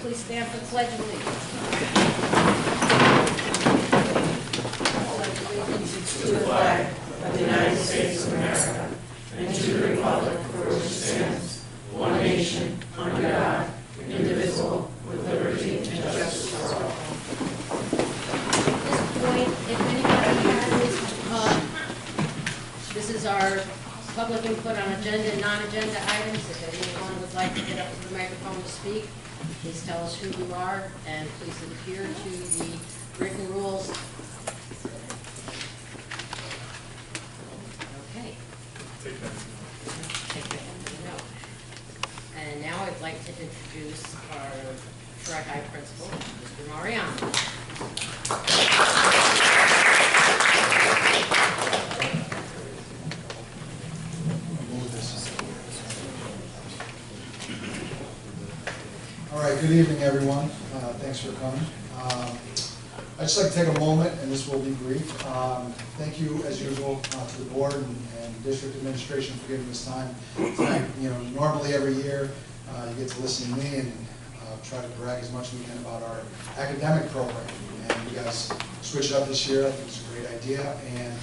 please stand for the Pledge of Allegiance. To the flag of the United States of America and to the republic for which it stands, one nation, under God, indivisible, with liberty and justice for all. At this point, if anybody has, this is our public input on agenda and non-agenda items. If anyone would like to get up to the microphone to speak, please tell us who you are and please adhere to the written rules. Okay. And now I'd like to introduce our Troy High Principal, Mr. Mariano. All right, good evening, everyone. Thanks for coming. I'd just like to take a moment, and this will be brief. Thank you, as usual, to the board and district administration for giving us time tonight. You know, normally every year you get to listen to me and try to brag as much as we can about our academic program. And you guys switched it up this year. I think it's a great idea. And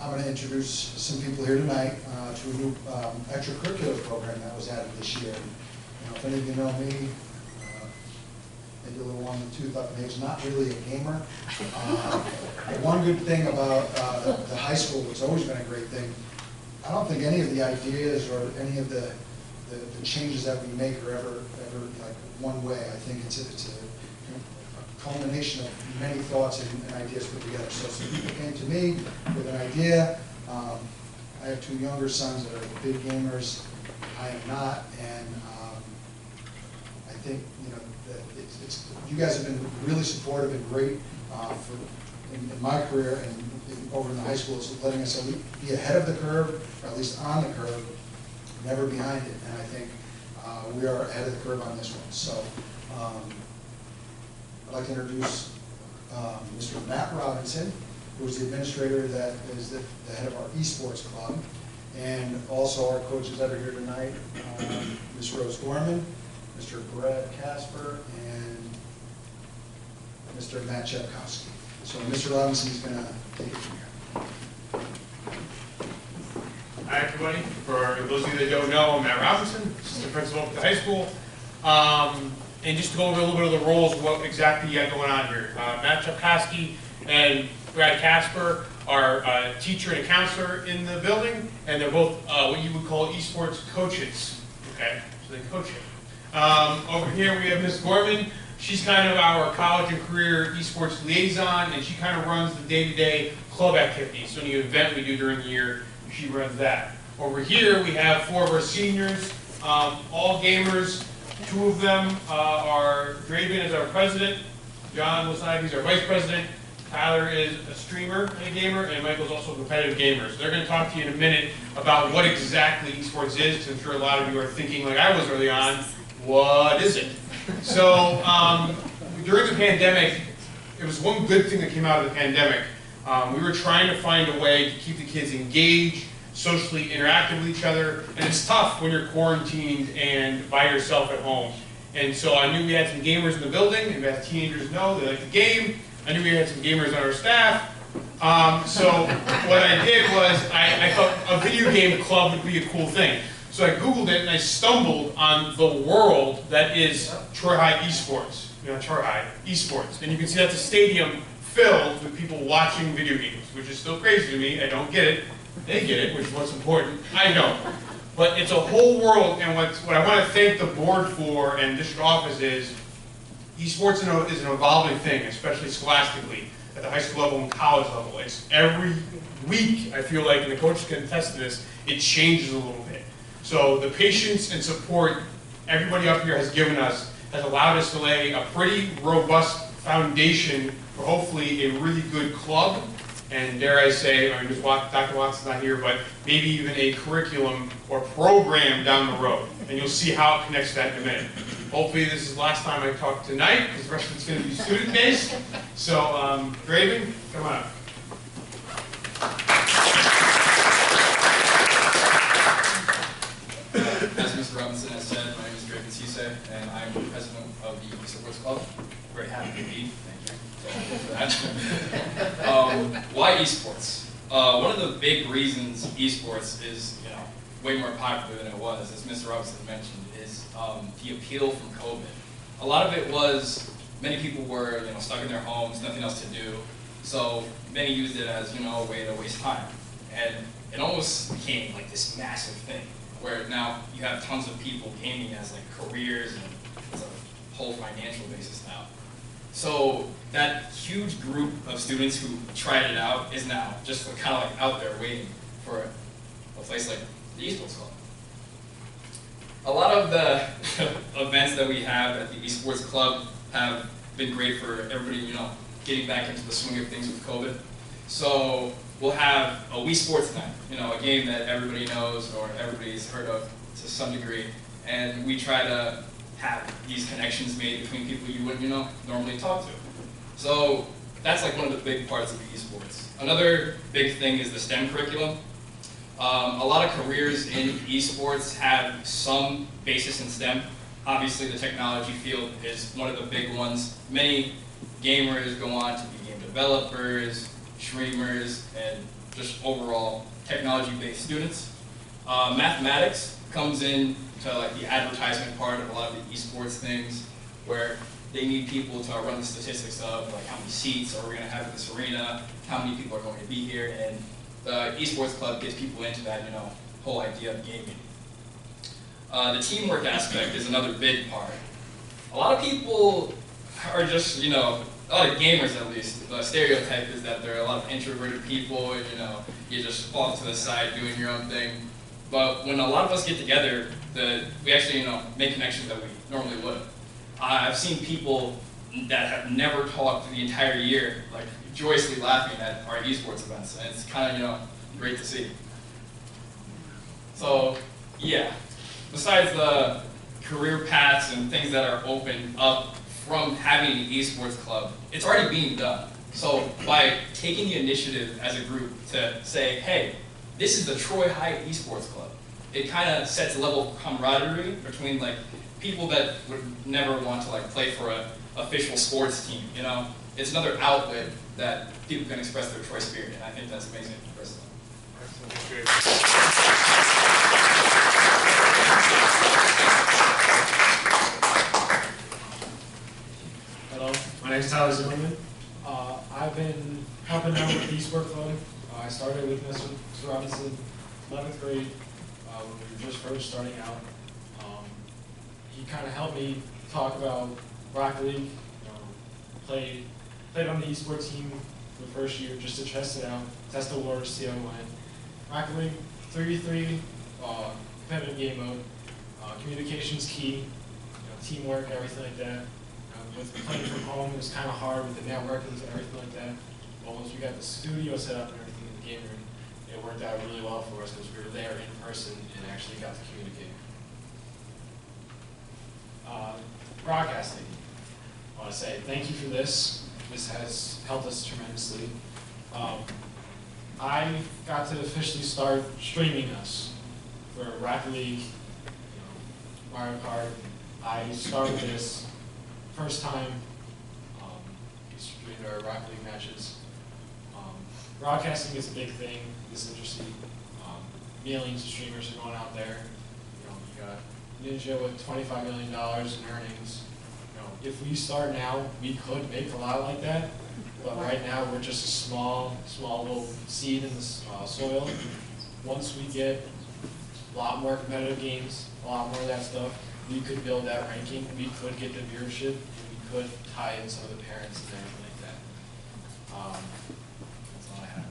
I'm going to introduce some people here tonight to a new extracurricular program that was added this year. You know, if any of you know me, maybe a little long in the tooth up in age, not really a gamer. But one good thing about the high school, which has always been a great thing, I don't think any of the ideas or any of the changes that we make are ever like one way. I think it's a culmination of many thoughts and ideas put together. So some people came to me with an idea. I have two younger sons that are big gamers. I am not, and I think that you guys have been really supportive and great in my career and over in the high school, so letting us be ahead of the curve, or at least on the curve, never behind it. And I think we are ahead of the curve on this one. So I'd like to introduce Mr. Matt Robinson, who is the administrator that is the head of our esports club, and also our coaches that are here tonight, Ms. Rose Gorman, Mr. Brad Casper, and Mr. Matt Chepkowski. So Mr. Robinson is going to take it from here. Hi everybody. For those of you that don't know, I'm Matt Robinson, assistant principal at the high school. And just to go over a little bit of the roles, what exactly you got going on here. Matt Chepkowski and Brad Casper are a teacher and a counselor in the building, and they're both what you would call esports coaches. Okay, so they coach it. Over here we have Ms. Gorman. She's kind of our college and career esports liaison, and she kind of runs the day-to-day club activities. So any event we do during the year, she runs that. Over here we have four of our seniors, all gamers. Two of them are Draven is our president, John Lasagi is our vice president, Tyler is a streamer and a gamer, and Michael's also a competitive gamer. So they're going to talk to you in a minute about what exactly esports is, because I'm sure a lot of you are thinking, like I was early on, what is it? So during the pandemic, it was one good thing that came out of the pandemic. We were trying to find a way to keep the kids engaged, socially interactive with each other, and it's tough when you're quarantined and by yourself at home. And so I knew we had some gamers in the building, and as teenagers know, they like to game. I knew we had some gamers on our staff. So what I did was I thought a video game club would be a cool thing. So I Googled it and I stumbled on the world that is Troy High Esports. You know, Troy High Esports. And you can see that's a stadium filled with people watching video games, which is still crazy to me. I don't get it. They get it, which is what's important. I don't. But it's a whole world, and what I want to thank the board for and district office is esports is an evolving thing, especially scholastically, at the high school level and college level. It's every week, I feel like, and the coaches can attest to this, it changes a little bit. So the patience and support everybody up here has given us has allowed us to lay a pretty robust foundation for hopefully a really good club, and dare I say, I mean, Dr. Watson's not here, but maybe even a curriculum or program down the road. And you'll see how it connects to that in a minute. Hopefully this is the last time I talk tonight, because the rest of it's going to be student-based. So, Draven, come on up. As Mr. Robinson has said, my name is Draven Cisse, and I'm the president of the Esports Club. Very happy to be. Thank you. Why esports? One of the big reasons esports is, way more popular than it was, as Mr. Robinson mentioned, is the appeal from COVID. A lot of it was many people were, stuck in their homes, nothing else to do, so many used it as, a way to waste time. And it almost became like this massive thing, where now you have tons of people gaming as like careers and it's a whole financial basis now. So that huge group of students who tried it out is now just kind of like out there waiting for a place like the Esports Club. A lot of the events that we have at the Esports Club have been great for everybody, getting back into the swing of things with COVID. So we'll have a Wii Sports Night, a game that everybody knows or everybody's heard of to some degree, and we try to have these connections made between people you wouldn't, normally talk to. So that's like one of the big parts of the esports. Another big thing is the STEM curriculum. A lot of careers in esports have some basis in STEM. Obviously, the technology field is one of the big ones. Many gamers go on to be game developers, streamers, and just overall technology-based students. Mathematics comes in to like the advertisement part of a lot of the esports things, where they need people to run the statistics of like how many seats are we going to have in this arena, how many people are going to be here, and the esports club gets people into that, whole idea of gaming. The teamwork aspect is another big part. A lot of people are just, a lot of gamers at least, the stereotype is that there are a lot of introverted people and, you just fall to the side doing your own thing. But when a lot of us get together, we actually, make connections that we normally wouldn't. I've seen people that have never talked the entire year, like joyously laughing at our esports events, and it's kind of, great to see. So, yeah, besides the career paths and things that are opened up from having an esports club, it's already being done. So by taking the initiative as a group to say, hey, this is the Troy High Esports Club, it kind of sets a level of camaraderie between like people that would never want to like play for an official sports team. It's another outlet that people can express their Troy spirit, and I think that's amazing personally. That's great. Hello, my name is Tyler Zimmerman. I've been helping out with the eSport Club. I started with Mr. Robinson 11th grade when we were just first starting out. He kind of helped me talk about Rocket League. Played on the eSport team for the first year just to test it out, test the waters, see how it went. Rocket League 3v3, competitive game mode. Communication's key, teamwork, everything like that. With playing from home, it was kind of hard with the networking and everything like that. But once we got the studio set up and everything in the game room, it worked out really well for us because we were there in person and actually got to communicate. Broadcasting. I want to say thank you for this. This has helped us tremendously. I got to officially start streaming us for Rocket League, Mario Kart. I started this first time we streamed our Rocket League matches. Broadcasting is a big thing this industry. Millions of streamers are going out there. You got Ninja with $25 million in earnings. If we start now, we could make a lot like that. But right now, we're just a small little seed in the soil. Once we get a lot more competitive games, a lot more of that stuff, we could build that ranking. We could get the viewership, and we could tie in some of the parents and everything like that. That's all I have.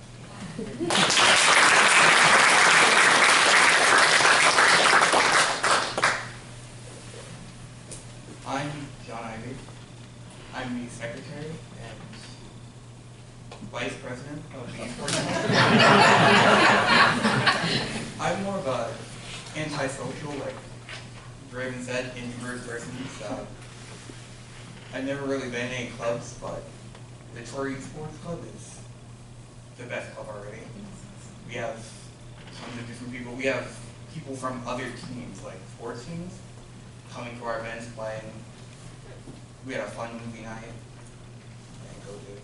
I'm John Ivey. I'm the secretary and vice president of the esports. I'm more of a antisocial, like Draven said, introvert person. So I've never really been in any clubs, but the Troy Esports Club is the best club already. We have tons of different people. We have people from other teams, like sports teams, coming to our events, playing. We had a fun movie night. And go do.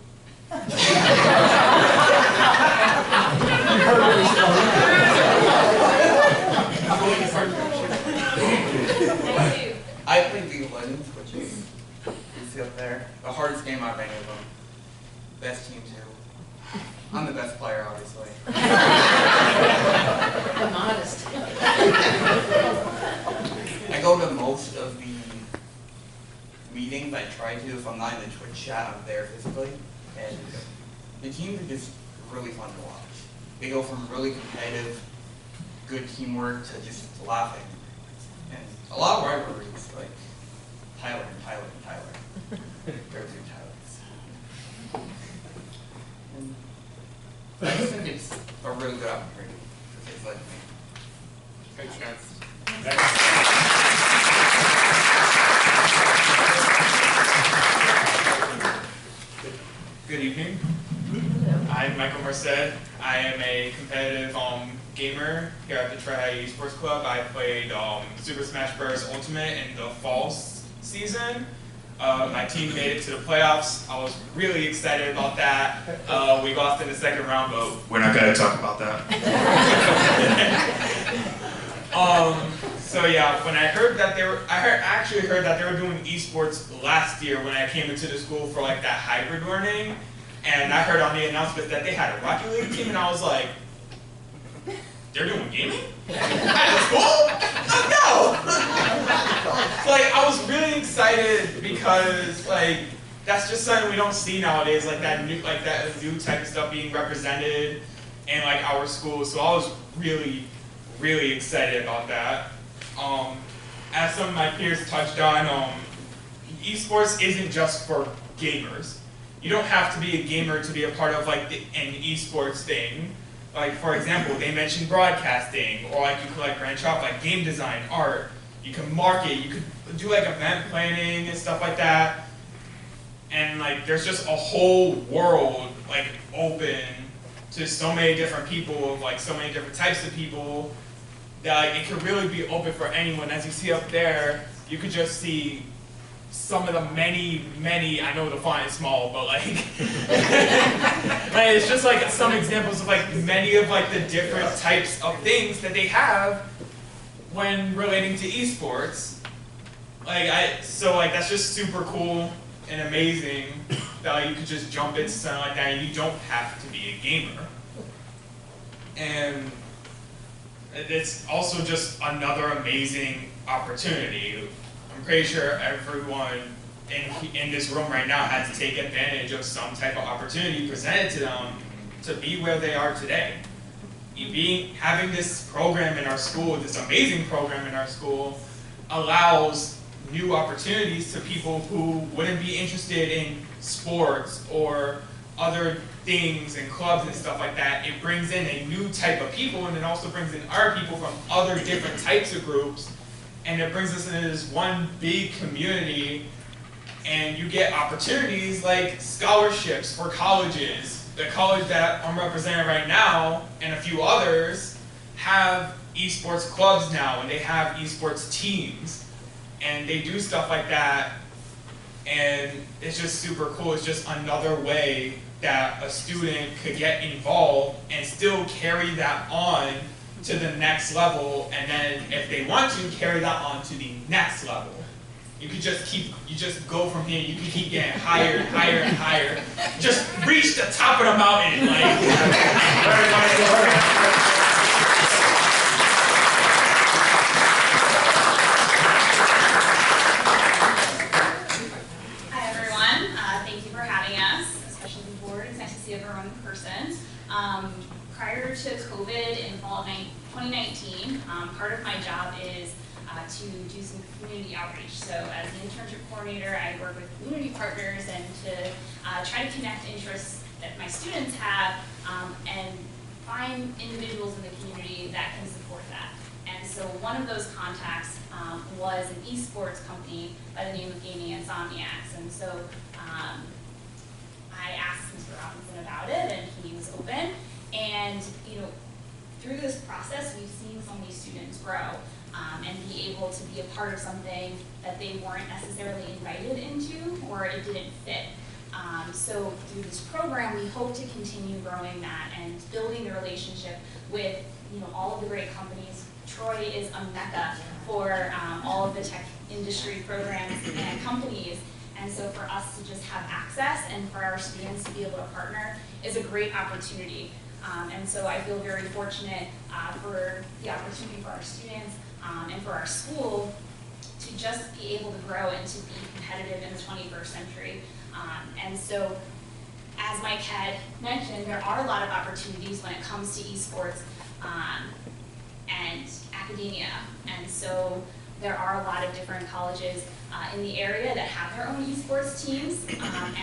I played League of Legends, which is, you see up there, the hardest game out of any of them. Best team too. I'm the best player, obviously. I'm modest. I go to most of the meetings. I try to. If I'm not in the Twitch chat, I'm there physically. And the teams are just really fun to watch. They go from really competitive, good teamwork to just laughing. And a lot of rivalries, like Tyler and Tyler and Tyler. They're two Tylers. And I just think it's a really good opportunity for kids like me. Good chance. Good evening. I'm Michael Merced. I am a competitive gamer here at the Tri-High Esports Club. I played Super Smash Bros. Ultimate in the fall season. My team made it to the playoffs. I was really excited about that. We lost in the second round, but we're not going to talk about that. So yeah, when I heard that actually heard that they were doing esports last year when I came into the school for like that hybrid learning, and I heard on the announcement that they had a Rocket League team, and I was like, they're doing gaming at the school? No! Like, I was really excited because like that's just something we don't see nowadays, like that new type of stuff being represented in like our schools. So I was really excited about that. As some of my peers touched on, esports isn't just for gamers. You don't have to be a gamer to be a part of like an esports thing. Like for example, they mentioned broadcasting, or like you could like branch off like game design, art. You can market. You could do like event planning and stuff like that. And like there's just a whole world like open to so many different people, of like so many different types of people, that like, it could really be open for anyone. As you see up there, you could just see some of the many, I know the font is small, but like, like it's just like some examples of like many of like the different types of things that they have when relating to esports. So that's just super cool and amazing that like, you could just jump into something like that and you don't have to be a gamer. And it's also just another amazing opportunity. I'm pretty sure everyone in this room right now had to take advantage of some type of opportunity presented to them to be where they are today. Having this program in our school, this amazing program in our school, allows new opportunities to people who wouldn't be interested in sports or other things and clubs and stuff like that. It brings in a new type of people, and it also brings in other people from other different types of groups, and it brings us into this one big community, and you get opportunities like scholarships for colleges. The college that I'm representing right now, and a few others, have esports clubs now, and they have esports teams, and they do stuff like that, and it's just super cool. It's just another way that a student could get involved and still carry that on to the next level, and then if they want to, carry that on to the next level. You just go from here, you can keep getting higher and higher and higher. Just reach the top of the mountain, like. Hi everyone, thank you for having us, especially the board. It's nice to see everyone in person. Prior to COVID in fall of 2019, part of my job is to do some community outreach. So as an internship coordinator, I work with community partners and to try to connect interests that my students have and find individuals in the community that can support that. And so one of those contacts was an esports company by the name of Gaming Insomniacs. And so I asked Mr. Robinson about it, and he was open. And through this process, we've seen so many students grow and be able to be a part of something that they weren't necessarily invited into or it didn't fit. So through this program, we hope to continue growing that and building the relationship with all of the great companies. Troy is a mecca for all of the tech industry programs and companies. And so for us to just have access and for our students to be able to partner is a great opportunity. And so I feel very fortunate for the opportunity for our students and for our school to just be able to grow and to be competitive in the 21st century. And so, as Mike had mentioned, there are a lot of opportunities when it comes to esports and academia. And so there are a lot of different colleges in the area that have their own esports teams.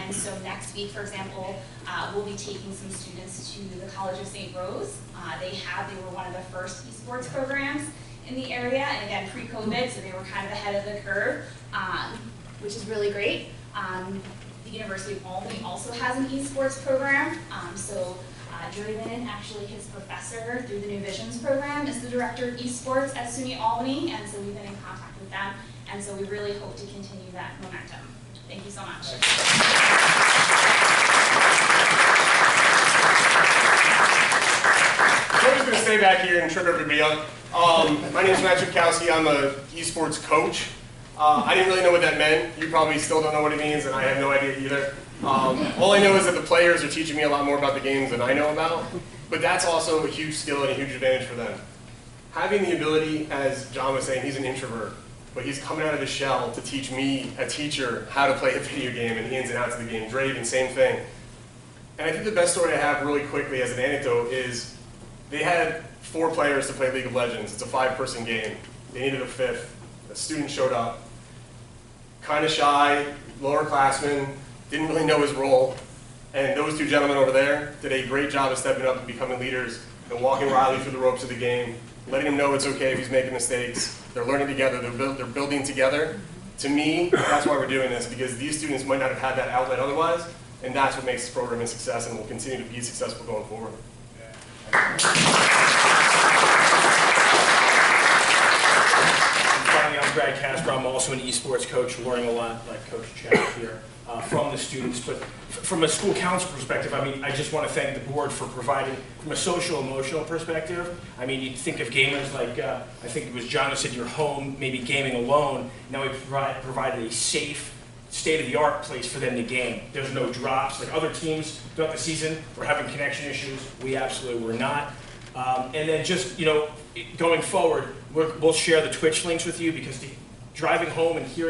And so next week, for example, we'll be taking some students to the College of St. Rose. They were one of the first esports programs in the area, and again, pre-COVID, so they were kind of ahead of the curve, which is really great. The University of Albany also has an esports program. Draven, actually his professor through the New Visions program, is the director of esports at SUNY Albany, and so we've been in contact with them, and so we really hope to continue that momentum. Thank you so much. I'm just going to stay back here and trip everybody up. My name is Matt Chupkowski. I'm an esports coach. I didn't really know what that meant. You probably still don't know what it means, and I have no idea either. All I know is that the players are teaching me a lot more about the games than I know about, but that's also a huge skill and a huge advantage for them. Having the ability, as John was saying, he's an introvert, but he's coming out of his shell to teach me, a teacher, how to play a video game and the ins and outs of the game. Draven, same thing. And I think the best story I have really quickly as an anecdote is they had 4 players to play League of Legends. It's a 5-person game. They needed a 5th. A student showed up, kind of shy, lower classman, didn't really know his role, and those 2 gentlemen over there did a great job of stepping up and becoming leaders and walking Riley through the ropes of the game, letting him know it's okay if he's making mistakes. They're learning together, they're building together. To me, that's why we're doing this, because these students might not have had that outlet otherwise, and that's what makes this program a success and will continue to be successful going forward. Finally, I'm Brad Casper. I'm also an esports coach, learning a lot, like Coach Chad here, from the students. But from a school council perspective, I mean, I just want to thank the board for providing, from a social, emotional perspective. I mean, you think of gamers like, I think it was John who said your home, maybe gaming alone. Now we provided a safe, state-of-the-art place for them to game. There's no drops. Like other teams throughout the season were having connection issues. We absolutely were not. And then just, going forward, we'll share the Twitch links with you, because driving home and hearing